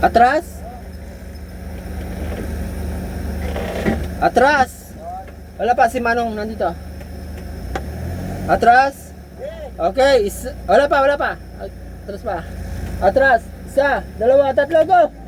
Atras. Atras. Wala pa si Manong nandito. Atras. Okay, wala pa. Atras pa. Atras. Isa, dalawa, tatlo, go.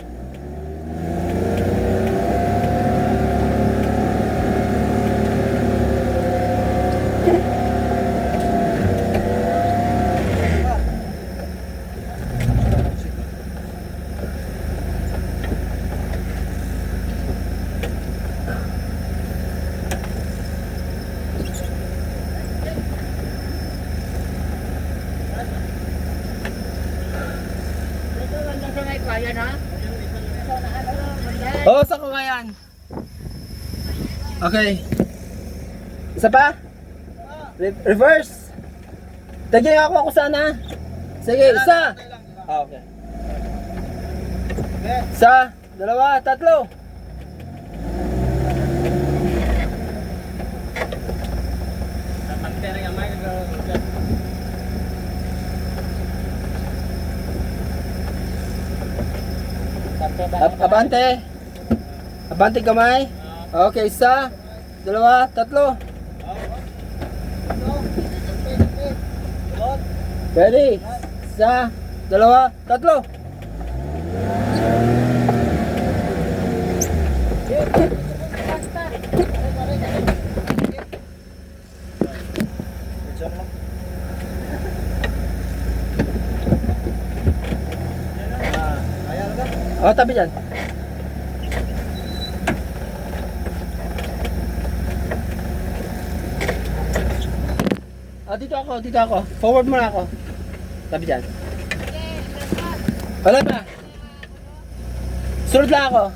Oh, sa ko yan. Okay. Isa pa? Reverse. Tagyan ako sana. Sige, isa. Okay. Isa, dalawa, tatlo. Abante. Abante kamay. Okay, isa, dalawa, tatlo. Ready? Isa, dalawa, tatlo. Oh, tabi dyan. Dito ako. Forward muna ako. Tabi dyan. Wala na. Sunod lang ako.